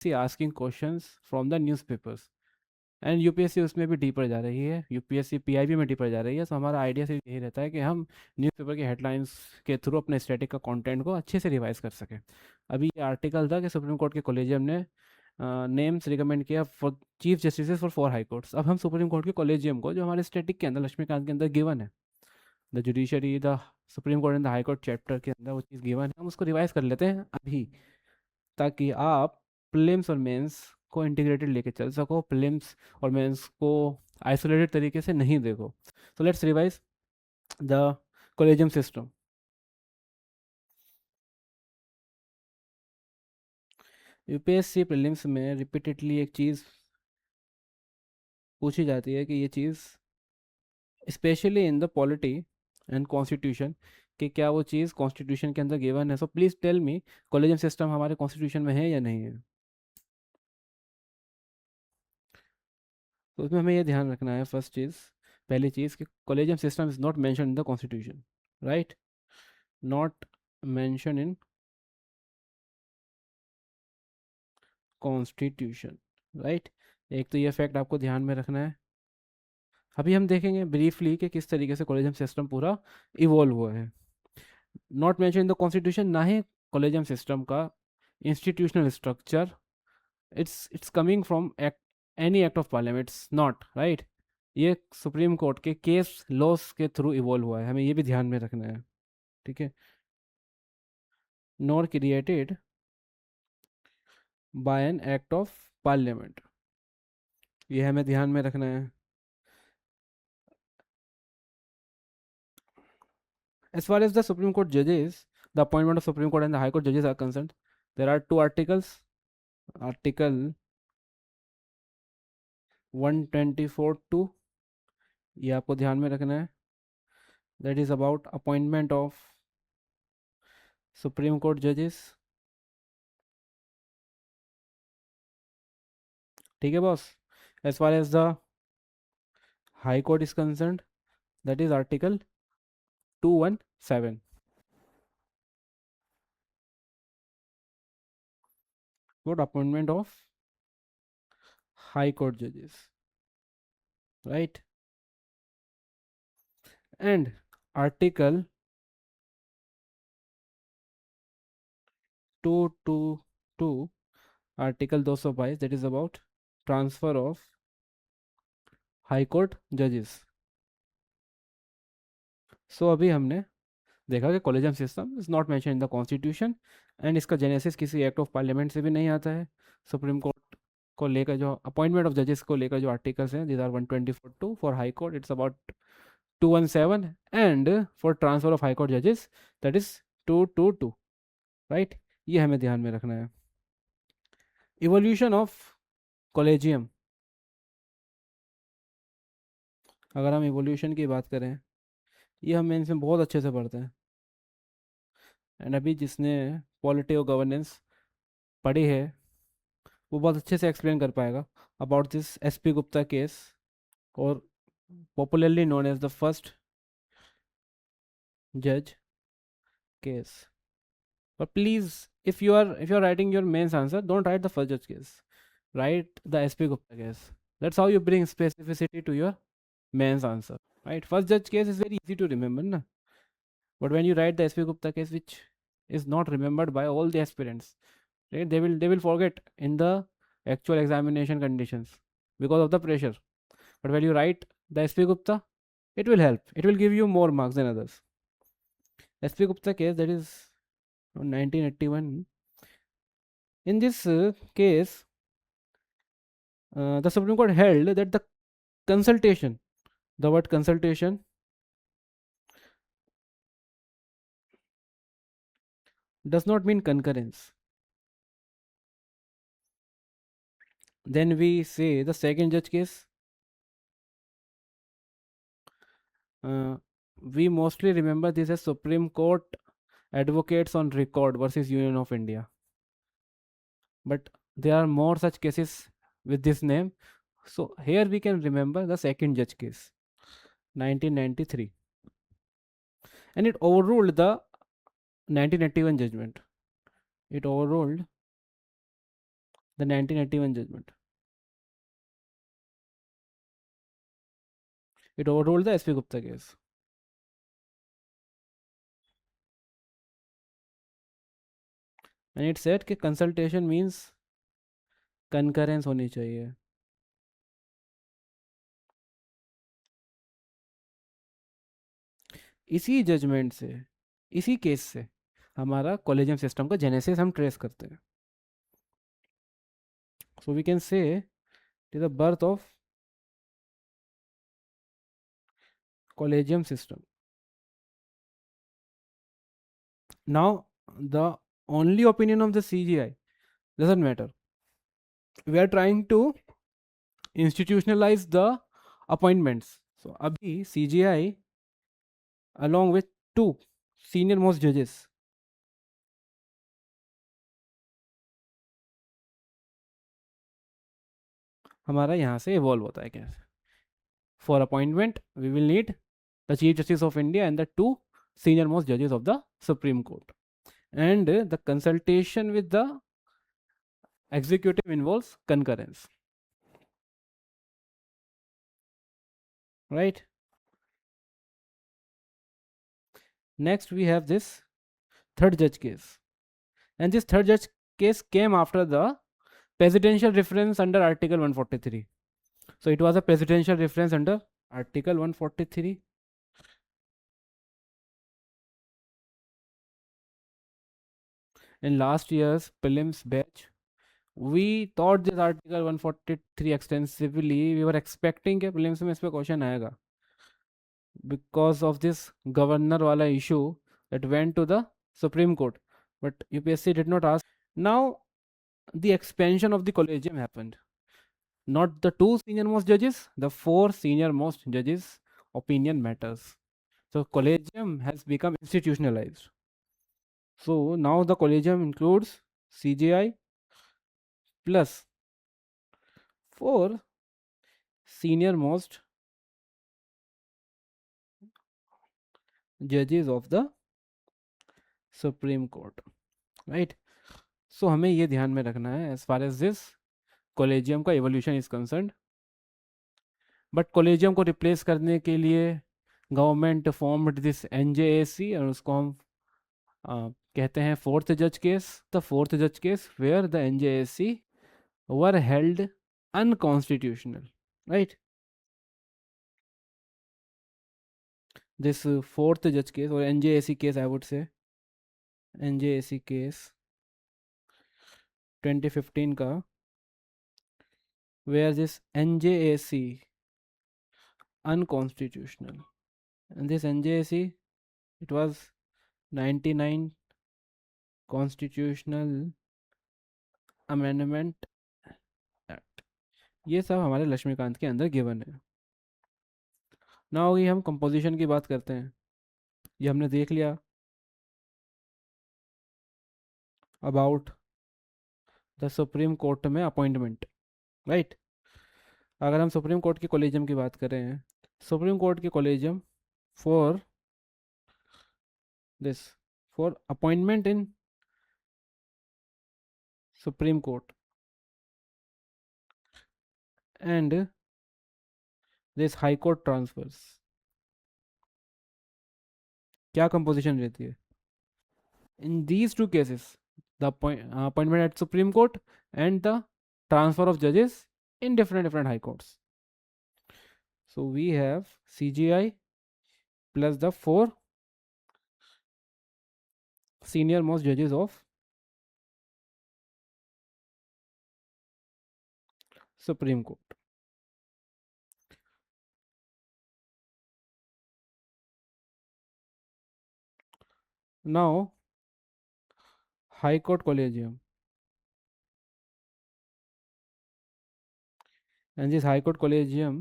C asking questions from the newspapers and UPSC उसमें भी deeper जा रही है, यूपीएससी पीआईबी में डीपर जा रही है। तो हमारा आइडिया सिर्फ यही रहता है कि हम न्यूज़पेपर की हेडलाइंस के थ्रू अपने स्टैटिक का कंटेंट को अच्छे से रिवाइज कर सकें। अभी ये आर्टिकल था कि सुप्रीम कोर्ट के कॉलेजियम ने नेम्स रिकमेंड किया for chief justice for 4 high courts. अब हम सुप्रीम कोर्ट के कॉलेजियम को, जो हमारे स्टैटिक के अंदर लक्ष्मीकांत के अंदर गिवन है, the judiciary the Supreme Court and the high court chapter के अंदर वो चीज़ गिवन है, हम उसको रिवाइज कर लेते हैं अभी, ताकि आप प्रीलिम्स और मेंस को इंटीग्रेटेड लेके चल सको, प्रीलिम्स और मेंस को आइसोलेटेड तरीके से नहीं देखो। So let's revise the collegium system. UPSC prelims में रिपीटेडली एक चीज़ पूछी जाती है कि ये चीज़ specially in the polity and constitution, कि क्या वो चीज़ कॉन्स्टिट्यूशन के अंदर गिवन है। So please tell me, collegium system हमारे कॉन्स्टिट्यूशन में है या नहीं है। तो उसमें हमें ये ध्यान रखना है, फर्स्ट चीज़, पहली चीज़, कि collegium system is not mention in the constitution, right, not mention in constitution, right. एक तो ये फैक्ट आपको ध्यान में रखना है। अभी हम देखेंगे ब्रीफली कि किस तरीके से कॉलेजियम सिस्टम पूरा इवॉल्व हुआ है। Not mention in the constitution, ना ही कॉलेजियम सिस्टम का institutional structure, it's coming from any act of parliament, it's not right. ये सुप्रीम कोर्ट के केस लॉस के थ्रू इवॉल्व हुआ है, हमें ये भी ध्यान में रखना है, ठीक है। Nor created by an act of parliament, ये हमें ध्यान में रखना है। As far as the Supreme Court judges, the appointment of Supreme Court and the High Court judges are concerned, there are two articles. Article 124(2), ये आपको ध्यान में रखना है, that is about appointment of Supreme Court judges, ठीक है boss. As far as the High Court is concerned, that is Article 217, about appointment of High Court judges, right? And Article 222, Article 222, that is about transfer of high court जजेस। सो अभी हमने देखा कि collegium system is not mention in the constitution, and इसका genesis किसी act of parliament से भी नहीं आता है। सुप्रीम कोर्ट को लेकर जो अपॉइंटमेंट ऑफ जजेस को लेकर जो आर्टिकल्स हैं, these are 124(2) for high court, it's about 217, and for transfer of high court जजेस दैट इज 222, राइट। ये हमें ध्यान में रखना है। इवोल्यूशन ऑफ कॉलेजियम, अगर हम इवोल्यूशन की बात करें, ये हम इनसे बहुत अच्छे से पढ़ते हैं, एंड अभी जिसने पॉलिटी और गवर्नेंस पढ़ी है वो बहुत अच्छे से एक्सप्लेन कर पाएगा about this SP Gupta case, और popularly known as the first जज case. But please, if you're writing your mains answer, don't write the first judge case. Write the SP Gupta case. That's how you bring specificity to your mains answer. Right? First judge case is very easy to remember, na? But when you write the SP Gupta case, which is not remembered by all the aspirants, right? They will forget in the actual examination conditions because of the pressure. But when you write the SP Gupta, it will help. It will give you more marks than others. SP Gupta case, that is 1981. In this case, the Supreme Court held that the consultation, the word consultation, does not mean concurrence. Then we say the second judge case, uh, we mostly remember this as Supreme Court Advocates on Record versus Union of India. But there are more such cases with this name. So here we can remember the second judge case, 1993. And it overruled the 1981 judgment. It overruled The 1981 judgment. It overruled the SP Gupta case. And it said कि consultation means concurrence होनी चाहिए. इसी judgement से, इसी case से हमारा collegium system का genesis हम ट्रेस करते हैं. So we can say the birth of collegium system. Now, the only opinion of the CGI doesn't matter. We are trying to institutionalize the appointments. So, abhi CGI along with two senior most judges हमारा यहाँ से evolve होता है कैसे. For appointment we will need the chief justice of India and the two senior most judges of the Supreme Court. And the consultation with the executive involves concurrence. Right? Next, we have this third judge case. And this third judge case came after the presidential reference under Article 143. So it was a presidential reference under Article 143. In last year's prelims batch, we thought this Article 143 extensively. We were expecting कि prelims में इस पे question आएगा because of this governor wala issue that went to the Supreme Court. But UPSC did not ask. Now the expansion of the collegium happened. Not the two senior most judges, the four senior most judges opinion matters. So collegium has become institutionalized. So now the collegium includes CGI plus four senior most judges of the Supreme Court. Right? So हमें ये ध्यान में रखना है as far as this collegium का evolution is concerned. But collegium को replace करने के लिए गवर्नमेंट फॉर्म्ड दिस NJAC और उसको हम कहते हैं फोर्थ जज केस. द फोर्थ जज case where the NJAC were held unconstitutional. Right. This fourth जज केस और NJAC case I would say NJAC case 2015 का where this NJAC unconstitutional, and this NJAC it was 99 constitutional amendment act. ये सब हमारे लक्ष्मीकांत के अंदर given है. Now ये हम कंपोजिशन की बात करते हैं. ये हमने देख लिया अबाउट द सुप्रीम कोर्ट में अपॉइंटमेंट. राइट. अगर हम सुप्रीम कोर्ट के कॉलेजियम की बात करें, सुप्रीम कोर्ट के collegium for this for appointment in Supreme Court and this high court transfers क्या कंपोजिशन रहती है. In these two cases the appointment at Supreme Court and the transfer of judges in different high courts. So we have CGI plus the four senior most judges of Supreme Court. Now High Court Collegium, and this High Court Collegium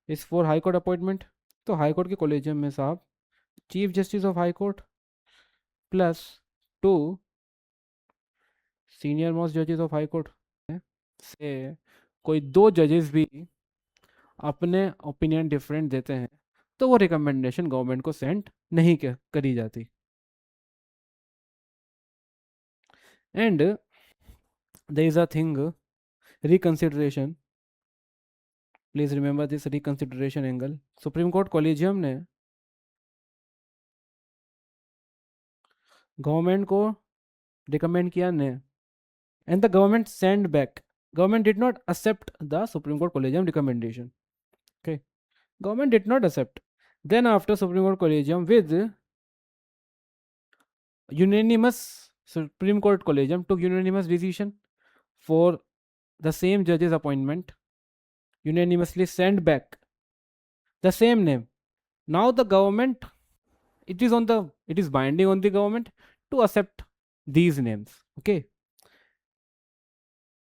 is for High Court appointment. तो high court के collegium में साहब chief justice of high court plus two senior most जजेस of high court से कोई दो जजेस भी अपने ओपिनियन डिफरेंट देते हैं तो वो रिकमेंडेशन गवर्नमेंट को सेंड नहीं करी जाती. And there is a thing, reconsideration. Please remember this reconsideration angle. Supreme court collegium ने गवर्नमेंट को रिकमेंड किया ने, and the government send back. Government did not accept the Supreme Court Collegium recommendation. Okay, government did not accept. Then after Supreme Court Collegium with unanimous, Supreme Court Collegium took unanimous decision for the same judge's appointment, unanimously sent back the same name. Now the government, it is binding on the government to accept these names. Okay,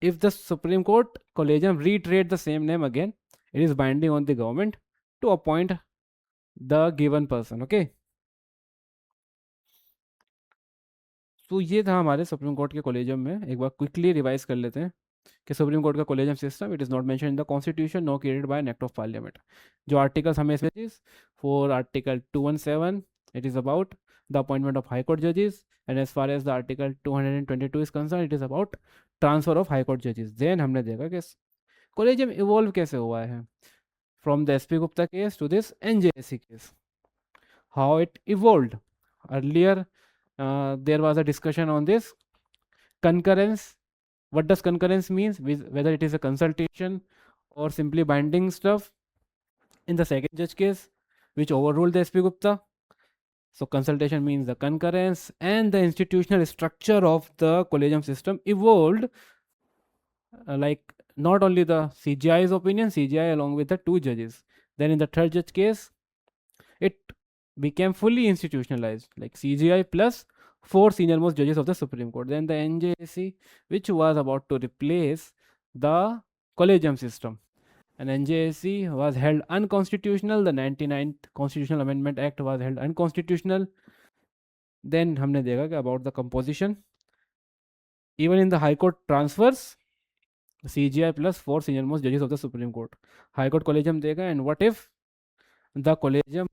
if the Supreme Court Collegium reiterate the same name again, it is binding on the government to appoint the given person. Okay, तो ये था हमारे supreme Court के collegium में. एक बार quickly revise कर लेते हैं कि सुप्रीम कोर्ट का collegium system, it is not mention in the constitution, no created by an act of parliament. जो आर्टिकल्स हमें इसमें, for article 217 it is about the appointment of high court judges, and as far as the article 222 is concerned, it is about transfer of high court judges. then हमने देखा कि collegium evolve कैसे हुआ है from the SP Gupta case to this NJSC case, how it evolved. Earlier there was a discussion on this concurrence. What does concurrence means, whether it is a consultation or simply binding stuff. In the second judge case which overruled the SP Gupta, so consultation means the concurrence, and the institutional structure of the collegium system evolved, like not only the CGI's opinion, CGI along with the two judges. Then in the third judge case, it became fully institutionalized, like CGI plus 4 senior most judges of the Supreme Court. Then the NJSC, which was about to replace the collegium system, and NJSC was held unconstitutional. The 99th Constitutional Amendment Act was held unconstitutional. Then हमने देखा कि about the composition, even in the High Court transfers, CGI plus 4 senior most judges of the Supreme Court. High Court collegium देखा, and what if the collegium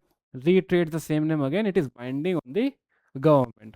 reiterates the same name again, it is binding on the government.